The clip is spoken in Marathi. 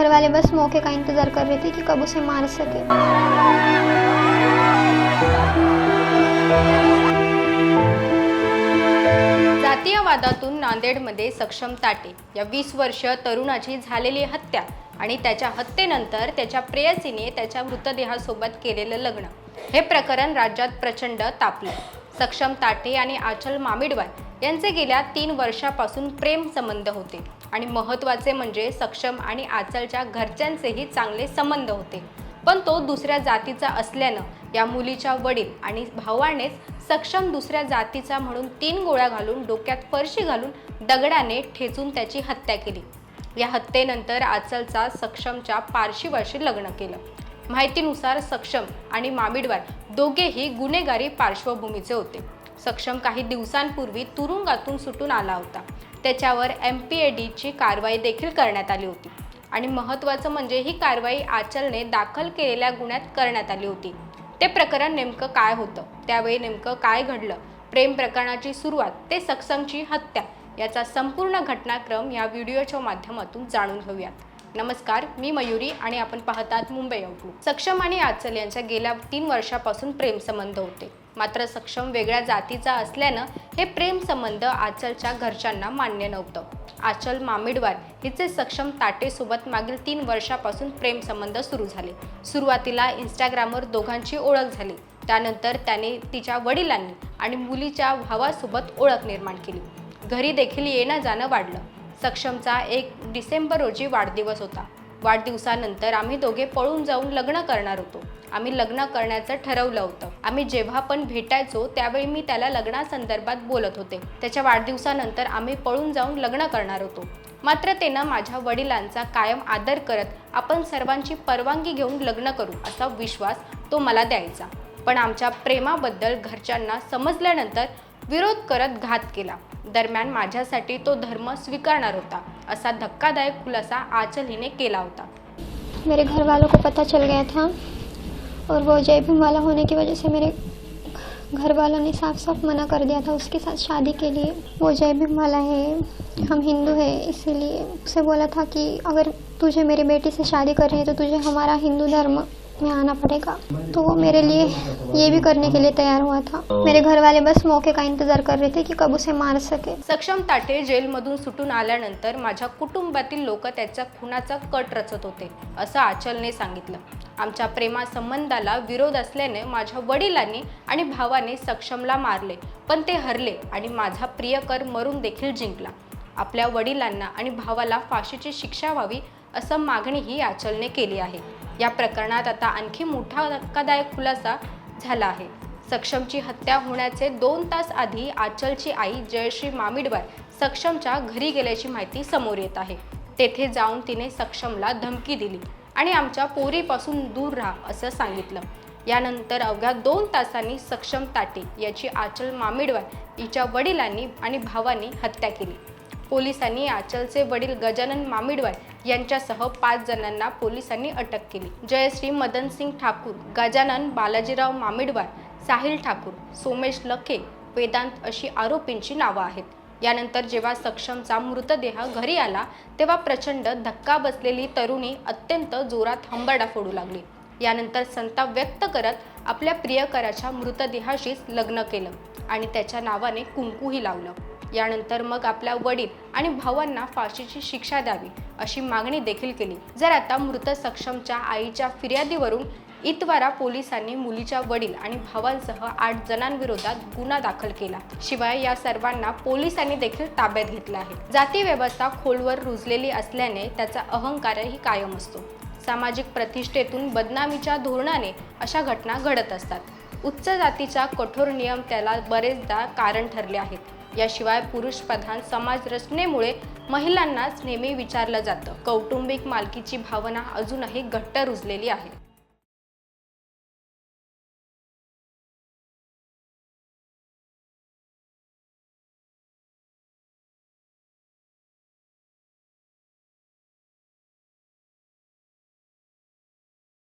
घर वाले बस मौके का इंतज़ार कर रहे थे कि कब उसे मार सके। जातीयवादातून नांदेडमध्ये सक्षम ताटे या 20 वर्षीय तरुणाची झालेली हत्या आणि त्याच्या हत्येनंतर त्याच्या प्रेयसीने त्याच्या मृतदेहासोबत केलेलं लग्न हे प्रकरण राज्यात प्रचंड तापलं। सक्षम ताटे आणि आचल मामिडवार यांचे गेल्या 3 वर्षापासून प्रेम संबंध होते आणि महत्त्वाचे म्हणजे सक्षम आणि आचलच्या घरच्यांचेही चांगले संबंध होते, पण तो दुसऱ्या जातीचा असल्यानं या मुलीच्या वडील आणि भावानेच सक्षम दुसऱ्या जातीचा म्हणून 3 गोळ्या घालून डोक्यात फरशी घालून दगडाने ठेचून त्याची हत्या केली। या हत्येनंतर आचलचा सक्षमच्या पार्शिवाशी लग्न केलं। माहितीनुसार सक्षम आणि मामिडवार दोघेही गुन्हेगारी पार्श्वभूमीचे होते। सक्षम काही दिवसांपूर्वी तुरुंगातून सुटून आला होता। त्याच्यावर MPADची कारवाई देखील करण्यात आली होती आणि महत्त्वाचं म्हणजे ही कारवाई आचलने दाखल केलेल्या गुन्ह्यात करण्यात आली होती। ते प्रकरण नेमकं काय होतं, त्यावेळी नेमकं काय घडलं, प्रेम प्रकरणाची सुरुवात ते सक्षमची हत्या याचा संपूर्ण घटनाक्रम या व्हिडिओच्या माध्यमातून जाणून घेऊयात। नमस्कार, मी मयुरी आणि आपण पाहतात मुंबई आउटलुक। सक्षम आणि आचल यांच्या गेल्या 3 वर्षापासून प्रेम संबंध होते, मात्र सक्षम वेगळ्या जातीचा असल्यानं हे प्रेम संबंध आचलच्या घरच्यांना मान्य नव्हतं। आचल मामिडवार हिचे सक्षम ताटेसोबत मागील 3 वर्षापासून प्रेम संबंध सुरू झाले। सुरुवातीला इंस्टाग्रामवर दोघांची ओळख झाली, त्यानंतर त्याने तिच्या वडिलांनी आणि मुलीच्या भावासोबत ओळख निर्माण केली। घरी देखील येणं जाणं वाढलं। सक्षमचा 1 डिसेंबर रोजी वाढदिवस होता। वाढदिवसानंतर आम्ही दोघे पळून जाऊन लग्न करणार होतो। आम्ही लग्न करण्याचं ठरवलं होतं। आम्ही जेव्हा पण भेटायचो त्यावेळी मी त्याला लग्नासंदर्भात बोलत होते। त्याच्या वाढदिवसानंतर आम्ही पळून जाऊन लग्न करणार होतो, मात्र त्यानं माझ्या वडिलांचा कायम आदर करत आपण सर्वांची परवानगी घेऊन लग्न करू असा विश्वास तो मला द्यायचा, पण आमच्या प्रेमाबद्दल घरच्यांना समजल्यानंतर विरोध करत घात केला। दरम्यान माझ्यासाठी तो धर्म स्वीकारणार होता असा धक्कादायक खुलासा आचल हिने केला होता। मेरे घर वालों को पता चल गया था और वो जय भीम वाला होने की वजह से मेरे घर वालों ने साफ साफ मना कर दिया था उसके साथ शादी के लिए। वो जय भीम वाला है, हम हिंदू है, इसीलिए उसे बोला था कि अगर तुझे मेरी बेटी से शादी करनी है तो तुझे हमारा हिंदू धर्म में आना पड़ेगा। तो वो मेरे लिए ये भी करने के लिए तैयार हुआ था। मेरे घर वाले बस मौके का इंतजार कर रहे थे कि कब उसे मार सके। सक्षम ताटे जेलमधून सुटून आल्यानंतर माझ्या कुटुंबातील लोक त्याच्या खुनाचा कट रचत होते असं आचलने सांगितलं। आमच्या प्रेमासंबंधाला विरोध असल्याने माझ्या वडिलांनी आणि भावाने सक्षमला मारले, पण ते हरले आणि माझा प्रियकर मरून देखील जिंकला। आपल्या वडिलांना आणि भावाला फाशीची शिक्षा व्हावी असं मागणीही आचलने केली आहे। या प्रकरणात आता आणखी मोठा धक्कादायक खुलासा झाला आहे। सक्षमची हत्या होण्याचे 2 तास आधी आचलची आई जयश्री मामिडवार सक्षमच्या घरी गेल्याची माहिती समोर येत आहे। तेथे जाऊन तिने सक्षमला धमकी दिली आणि आमच्या पोरीपासून दूर राहा असं सांगितलं। यानंतर अवघ्या 2 तासांनी सक्षम ताटे याची आचल मामिडवार हिच्या वडिलांनी आणि भावांनी हत्या केली। पोलिसांनी आचलचे वडील गजानन मामिडवार यांच्यासह 5 जणांना पोलिसांनी अटक केली। जयश्री मदन सिंग ठाकूर, गजानन बालाजीराव मामिडवार, साहिल ठाकूर, सोमेश लखे, वेदांत अशी आरोपींची नावं आहेत। यानंतर जेव्हा सक्षमचा मृतदेह घरी आला तेव्हा प्रचंड धक्का बसलेली तरुणी अत्यंत जोरात हंबरडा फोडू लागली। यानंतर संताप व्यक्त करत आपल्या प्रियकराच्या मृतदेहाशीच लग्न केलं आणि त्याच्या नावाने कुंकूही लावलं। यानंतर मग आपल्या वडील आणि भावांना फाशीची शिक्षा द्यावी अशी मागणी देखील केली। जर आता मृत सक्षमच्या आईच्या फिर्यादीवरून इतवारा पोलिसांनी मुलीच्या वडील आणि भावांसह 8 जणांविरोधात गुन्हा दाखल केला। शिवाय या सर्वांना पोलिसांनी देखील ताब्यात घेतलं आहे। जाती व्यवस्था खोलवर रुजलेली असल्याने त्याचा अहंकारही कायम असतो। सामाजिक प्रतिष्ठेतून बदनामीच्या धोरणाने अशा घटना घडत असतात। उच्च जातीच्या कठोर नियम त्याला बरेचदा कारण ठरले आहेत। याशिवाय पुरुषप्रधान समाज रचनेमुळे महिलांनाच नेहमी विचारलं जातं। कौटुंबिक मालकीची भावना अजूनही घट्ट रुजलेली आहे।